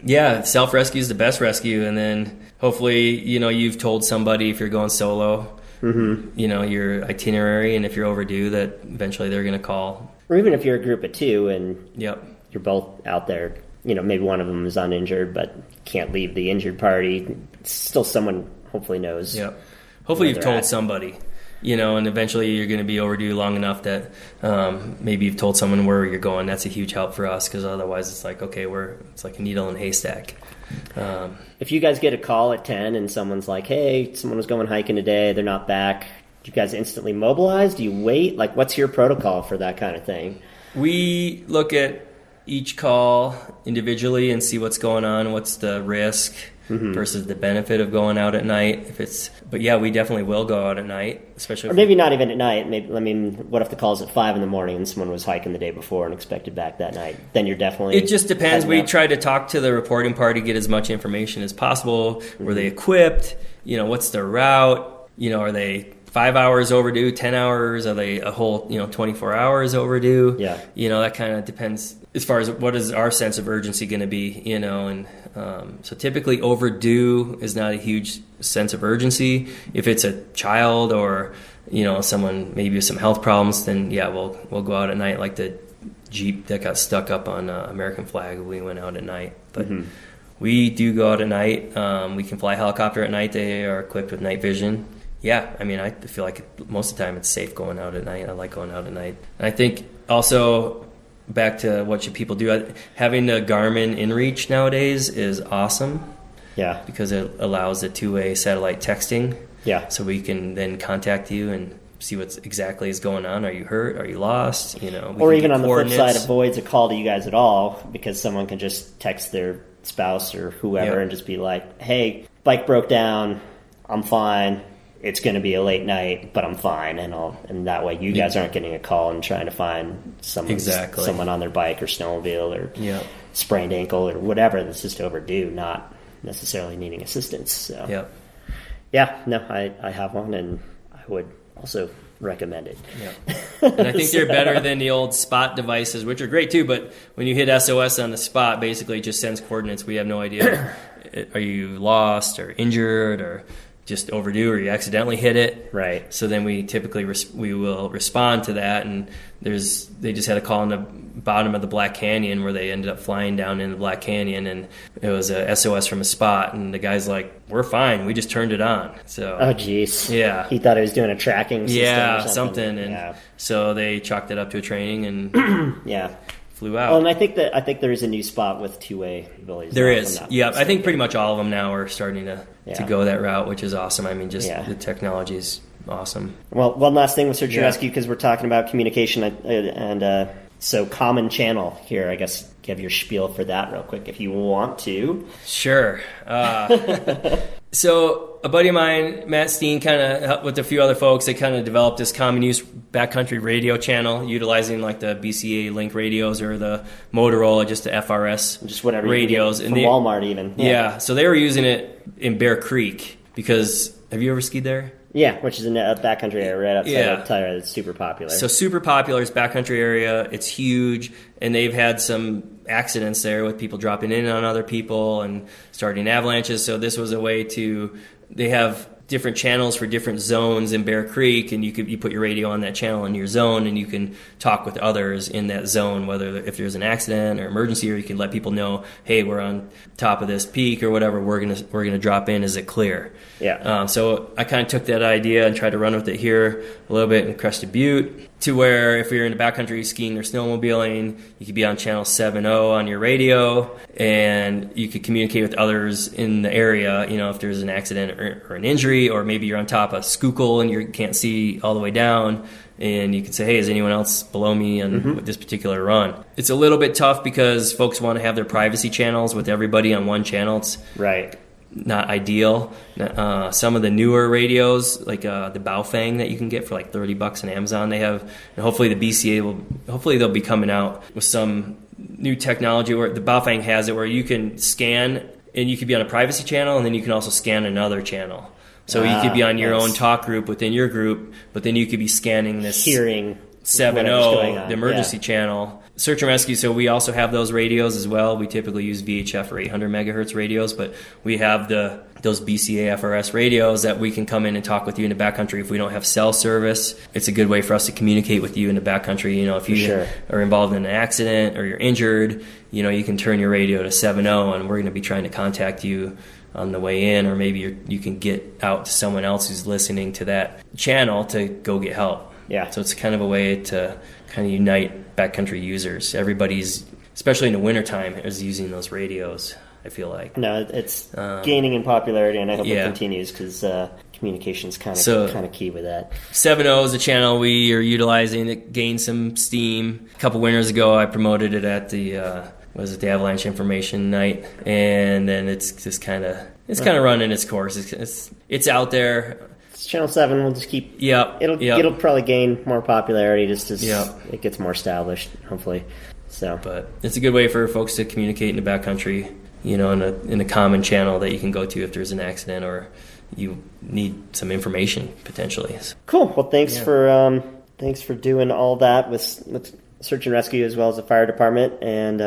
self-rescue is the best rescue. And then hopefully, you've told somebody if you're going solo, your itinerary. And if you're overdue, that eventually they're going to call. Or even if you're a group of two and you're both out there, maybe one of them is uninjured but can't leave the injured party. Still someone hopefully knows. Yep. Hopefully you've told somebody, and eventually you're going to be overdue long enough that maybe you've told someone where you're going. That's a huge help for us because otherwise it's like, okay, it's like a needle in a haystack. If you guys get a call at 10 and someone's like, hey, someone was going hiking today, they're not back, do you guys instantly mobilize? Do you wait? Like, what's your protocol for that kind of thing? We look at each call individually and see what's going on, what's the risk versus the benefit of going out at night. But we definitely will go out at night, especially. Or maybe not even at night. What if the call's at 5 a.m. and someone was hiking the day before and expected back that night? Then you're definitely. It just depends. We try to talk to the reporting party, get as much information as possible. Were they equipped? What's their route? Are they 5 hours overdue, 10 hours? Are they a whole, 24 hours overdue? Yeah. That kind of depends as far as what is our sense of urgency going to be, and so typically overdue is not a huge sense of urgency. If it's a child or, someone maybe with some health problems, then we'll go out at night, like the Jeep that got stuck up on American flag. We went out at night, but we do go out at night. We can fly a helicopter at night. They are equipped with night vision. Yeah, I mean, I feel like most of the time it's safe going out at night. I like going out at night. And I think also back to what should people do, having the Garmin inReach nowadays is awesome. Yeah. Because it allows the two-way satellite texting. Yeah. So we can then contact you and see what exactly is going on. Are you hurt? Are you lost? Or even on the flip side, avoids a call to you guys at all because someone can just text their spouse or whoever and just be like, hey, bike broke down. I'm fine. It's going to be a late night, but I'm fine, and that way you guys aren't getting a call and trying to find someone on their bike or snowmobile or sprained ankle or whatever that's just overdue, not necessarily needing assistance. So I have one, and I would also recommend it. Yeah. And I think they're better than the old spot devices, which are great too, but when you hit SOS on the spot, basically it just sends coordinates. We have no idea, are you lost or injured or just overdue or you accidentally hit it. Right. So then we typically we will respond to that, and they just had a call in the bottom of the Black Canyon where they ended up flying down into the Black Canyon, and it was a SOS from a spot, and the guy's like, "We're fine, we just turned it on." So oh geez, yeah, he thought he was doing a tracking system or something, and so they chalked it up to a training and flew out. Well, and I think there is a new spot with two-way abilities. There is, yeah. I think pretty much all of them now are starting to go that route, which is awesome. I mean, just the technology is awesome. Well, one last thing with search and rescue, because we're talking about communication, and so common channel here. I guess give your spiel for that real quick if you want to. Sure. So a buddy of mine, Matt Steen, kind of helped with a few other folks. They kind of developed this common use backcountry radio channel, utilizing like the BCA Link radios or the Motorola, just the FRS, just whatever radios, from Walmart even. Yeah. So they were using it in Bear Creek because have you ever skied there? Yeah, which is a backcountry area right outside of Telluride. It's super popular. So super popular. It's backcountry area. It's huge, and they've had some accidents there with people dropping in on other people and starting avalanches. So this was a way to. They have different channels for different zones in Bear Creek, and you put your radio on that channel in your zone, and you can talk with others in that zone, whether if there's an accident or emergency, or you can let people know, hey, we're on top of this peak or whatever, we're gonna drop in. Is it clear? Yeah. So I kind of took that idea and tried to run with it here a little bit in Crested Butte, to where if you're in the backcountry skiing or snowmobiling, you could be on channel 70 on your radio, and you could communicate with others in the area, you know, if there's an accident or an injury, or maybe you're on top of Schuylkill and you can't see all the way down, and you can say, hey, is anyone else below me on this particular run? It's a little bit tough because folks want to have their privacy channels with everybody on one channel. It's not ideal. Some of the newer radios, like the Baofeng that you can get for like $30 on Amazon, they have, and hopefully the BCA they'll be coming out with some new technology where the Baofeng has it where you can scan and you could be on a privacy channel, and then you can also scan another channel. So you could be on your own talk group within your group, but then you could be scanning this hearing 70, the emergency channel. Search and rescue, so we also have those radios as well. We typically use VHF or 800 megahertz radios, but we have those BCA FRS radios that we can come in and talk with you in the backcountry if we don't have cell service. It's a good way for us to communicate with you in the backcountry. You know, if you are involved in an accident or you're injured, you know, you can turn your radio to 70, and we're going to be trying to contact you on the way in, or maybe you can get out to someone else who's listening to that channel to go get help. Yeah. So it's kind of a way to kind of unite backcountry users. Everybody's, especially in the wintertime, is using those radios, I feel like. No, it's gaining in popularity, and I hope it continues because communication's kind of key with that. 70 is a channel we are utilizing. It gained some steam. A couple winters ago, I promoted it at the Avalanche Information Night, and then it's just kind of running its course. It's out there. Channel 7 will just keep. It'll probably gain more popularity just as it gets more established, hopefully. So, but it's a good way for folks to communicate in the backcountry, you know, in a common channel that you can go to if there's an accident or you need some information potentially. Cool. Well, thanks for doing all that with search and rescue as well as the fire department, and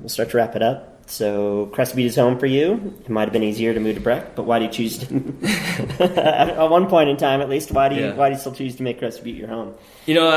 we'll start to wrap it up. So Crested Butte is home for you. It might have been easier to move to Breck, but why do you choose to, at one point in time at least, why do you still choose to make Crested Butte your home? You know,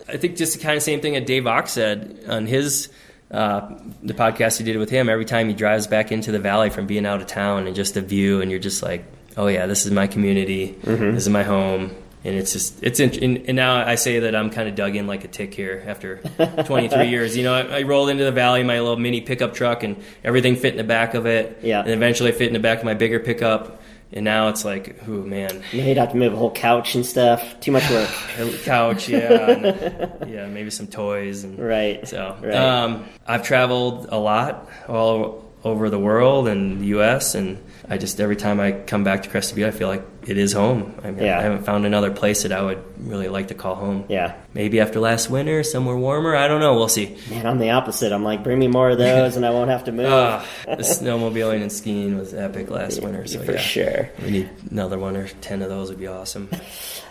I think just the kind of same thing that Dave Ock said on his the podcast he did with him. Every time he drives back into the valley from being out of town, and just the view, and you're just like, oh yeah, this is my community, this is my home. And and now I say that I'm kind of dug in like a tick here after 23 years. You know, I rolled into the valley, my little mini pickup truck, and everything fit in the back of it. Yeah. And eventually fit in the back of my bigger pickup. And now it's like, oh man. You'd have to move a whole couch and stuff. Too much work. Couch, and, maybe some toys. And, right. So, I've traveled a lot all over the world and the U.S., and I just, every time I come back to Crested Butte, I feel like it is home. I mean, I haven't found another place that I would really like to call home. Yeah. Maybe after last winter, somewhere warmer. I don't know. We'll see. Man, I'm the opposite. I'm like, bring me more of those and I won't have to move. The snowmobiling and skiing was epic last winter. So for sure. We need another one or 10 of those would be awesome.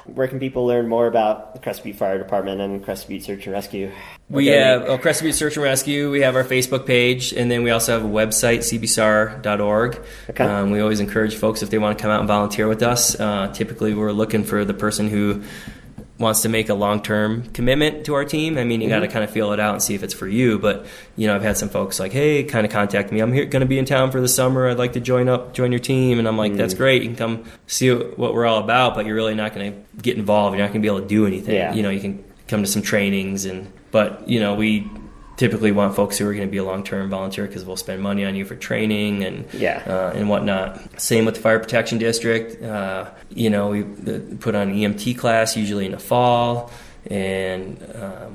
Where can people learn more about the Crested Butte Fire Department and Crested Butte Search and Rescue? We have Crested Butte Search and Rescue. We have our Facebook page, and then we also have a website, cbsar.org. Okay. We always encourage folks, if they want to come out and volunteer with us, us. Typically, we're looking for the person who wants to make a long-term commitment to our team. I mean, you got to kind of feel it out and see if it's for you. But, I've had some folks like, hey, kind of contact me. I'm going to be in town for the summer. I'd like to join your team. And I'm like, that's great. You can come see what we're all about, but you're really not going to get involved. You're not going to be able to do anything. Yeah. You can come to some trainings. But, we typically want folks who are going to be a long-term volunteer because we'll spend money on you for training and whatnot. Same with the Fire Protection District. We put on an EMT class usually in the fall, and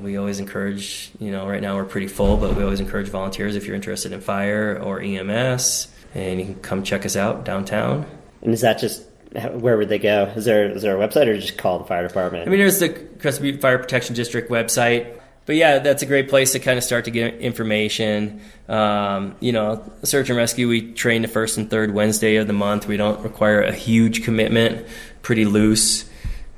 we always encourage, right now we're pretty full, but we always encourage volunteers if you're interested in fire or EMS, and you can come check us out downtown. And is that just, where would they go? Is there a website, or just call the fire department? I mean, there's the Crested Butte Fire Protection District website. But yeah, that's a great place to kind of start to get information. Search and rescue, we train the first and third Wednesday of the month. We don't require a huge commitment, pretty loose.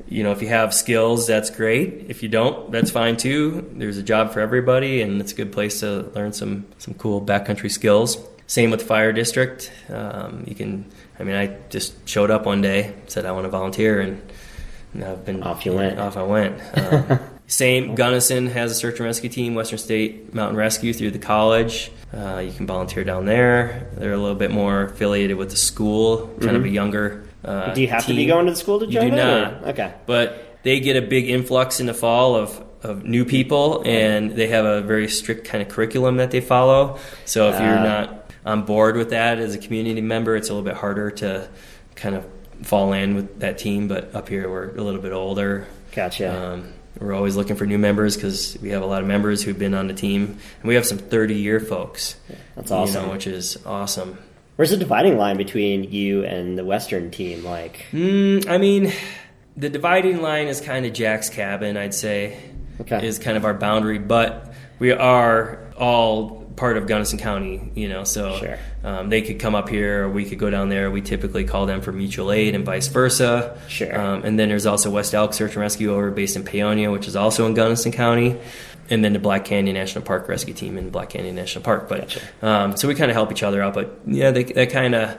If you have skills, that's great. If you don't, that's fine too. There's a job for everybody, and it's a good place to learn some cool backcountry skills. Same with the fire district. I just showed up one day, said I want to volunteer, and I've been off I went. Same, Gunnison has a search and rescue team, Western State Mountain Rescue through the college. You can volunteer down there. They're a little bit more affiliated with the school, kind of a younger Do you have team. To be going to the school to join You do it? not. Okay. But they get a big influx in the fall of new people, and they have a very strict kind of curriculum that they follow. So if you're not on board with that as a community member, it's a little bit harder to kind of fall in with that team. But up here, we're a little bit older. Gotcha. We're always looking for new members because we have a lot of members who've been on the team, and we have some 30-year folks. Yeah, that's awesome. Which is awesome. Where's the dividing line between you and the Western team? The dividing line is kind of Jack's Cabin, I'd say, is kind of our boundary, but we are all part of Gunnison County, so sure. They could come up here or we could go down there. We typically call them for mutual aid and vice versa. Sure. And then there's also West Elk Search and Rescue over based in Paonia, which is also in Gunnison County. And then the Black Canyon National Park Rescue Team in Black Canyon National Park. But gotcha. So we kind of help each other out. But yeah, they kind of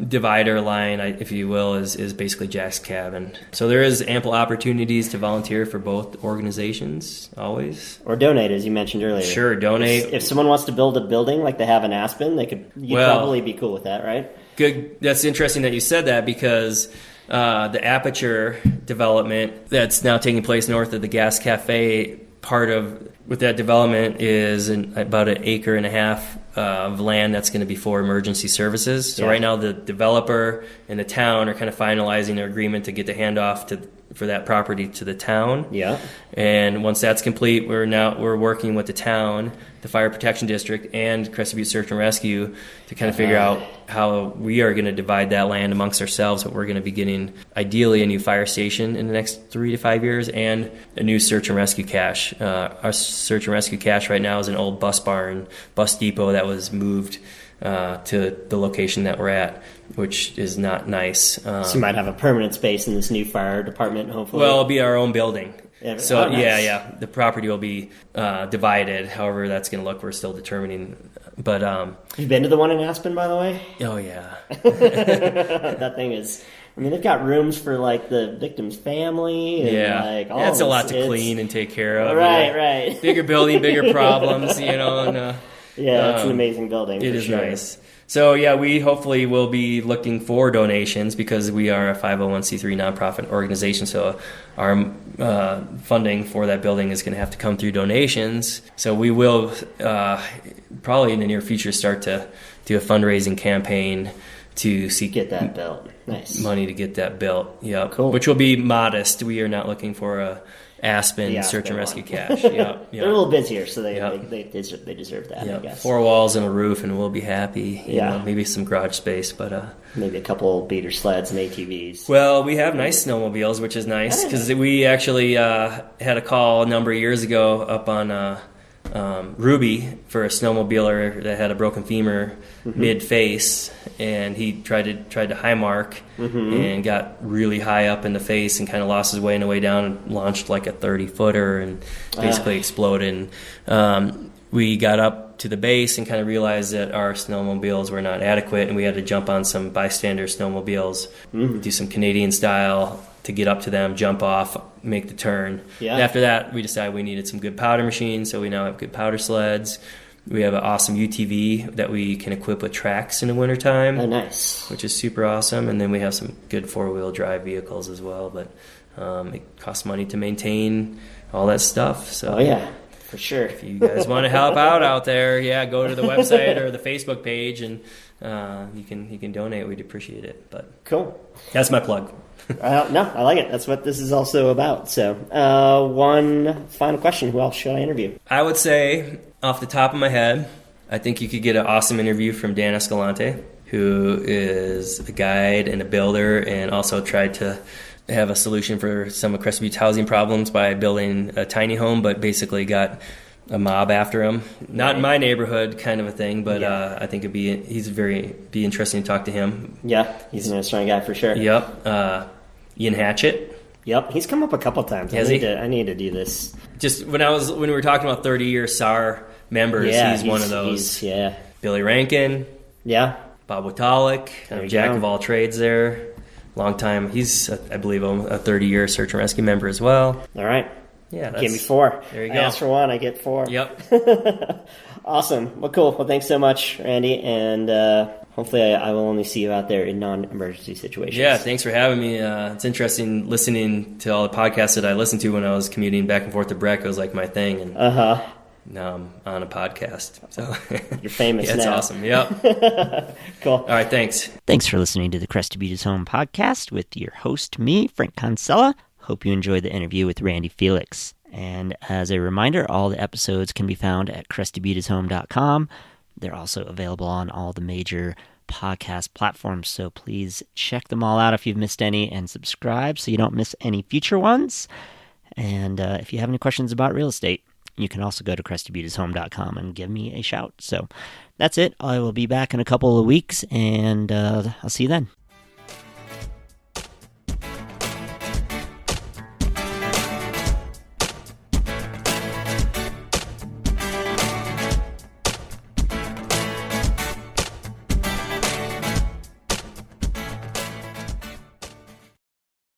divider line, if you will, is basically Jack's Cabin. So there is ample opportunities to volunteer for both organizations, always. Or donate, as you mentioned earlier. Sure, donate. If someone wants to build a building like they have in Aspen, you'd probably be cool with that, right? Good. That's interesting that you said that, because the Aperture development that's now taking place north of the Gas Cafe, part of with that development is about 1.5 acres of land that's going to be for emergency services. So right now the developer and the town are kind of finalizing their agreement to get the handoff for that property to the town. Yeah. And once that's complete, we're working with the town, the Fire Protection District, and Crested Butte Search and Rescue to kind of figure out how we are going to divide that land amongst ourselves. But we're going to be getting, ideally, a new fire station in the next 3 to 5 years and a new search and rescue cache. Our search and rescue cache right now is an old bus depot that was moved to the location that we're at, which is not nice. So you might have a permanent space in this new fire department, hopefully. Well, it'll be our own building. Yeah, so nice. yeah, the property will be divided. However that's going to look, we're still determining. But have you been to the one in Aspen, by the way? Oh yeah. That thing is. I mean, they've got rooms for the victim's family. And it's a lot to clean and take care of. Right. Bigger building, bigger problems. And, it's an amazing building. It is nice. So yeah, we hopefully will be looking for donations because we are a 501c3 nonprofit organization. So our funding for that building is going to have to come through donations. So we will probably in the near future start to do a fundraising campaign to get that built. Nice. Money to get that built. Yeah, cool. Which will be modest. We are not looking for a Aspen search and rescue cache. They're a little busier, so they deserve that. I guess 4 walls and a roof, and we'll be happy. You know, maybe some garage space, but maybe a couple beater sleds and ATVs. Well, we have nice snowmobiles, which is nice because we actually had a call a number of years ago up on Ruby for a snowmobiler that had a broken femur mid-face, and he tried to high mark and got really high up in the face and kind of lost his way on the way down and launched like a 30-footer and basically exploded. And we got up to the base and kind of realized that our snowmobiles were not adequate, and we had to jump on some bystander snowmobiles, do some Canadian style to get up to them, jump off, make the turn. Yeah. And after that, we decided we needed some good powder machines, so we now have good powder sleds. We have an awesome UTV that we can equip with tracks in the wintertime. Oh, nice. Which is super awesome. And then we have some good four-wheel drive vehicles as well, but it costs money to maintain all that stuff. So, oh, yeah, for sure. If you guys want to help out there, go to the website or the Facebook page, and you can donate. We'd appreciate it. But cool. That's my plug. No, I like it. That's what this is also about. So, one final question. Who else should I interview? I would say, off the top of my head, I think you could get an awesome interview from Dan Escalante, who is a guide and a builder, and also tried to have a solution for some of Crested Butte's housing problems by building a tiny home, but basically got a mob after him. Not in my neighborhood kind of a thing, but I think it'd be interesting to talk to him. Yeah, he's an interesting guy for sure. Yep. Ian Hatchett. Yep, he's come up a couple times. I need to do this. Just when we were talking about 30-year SAR members, he's one of those. Billy Rankin. Yeah. Bob Witalik, kind of jack of all trades there. Long time. He's, I believe, a 30-year search and rescue member as well. All right. Yeah, give me 4. There you I go. asked for 1, I get 4. Yep. Awesome. Well, cool. Well, thanks so much, Randy, and hopefully I will only see you out there in non-emergency situations. Yeah, thanks for having me. It's interesting listening to all the podcasts that I listened to when I was commuting back and forth to Breck. It was like my thing, and now I'm on a podcast. So you're famous now. That's awesome. Yep. Cool. All right, thanks. Thanks for listening to the Crested Butte's Home podcast with your host, me, Frank Consella. Hope you enjoyed the interview with Randy Felix. And as a reminder, all the episodes can be found at crestedbutteshome.com. They're also available on all the major podcast platforms, so please check them all out if you've missed any, and subscribe so you don't miss any future ones. And if you have any questions about real estate, you can also go to crestedbutteshome.com and give me a shout. So that's it. I will be back in a couple of weeks, and I'll see you then.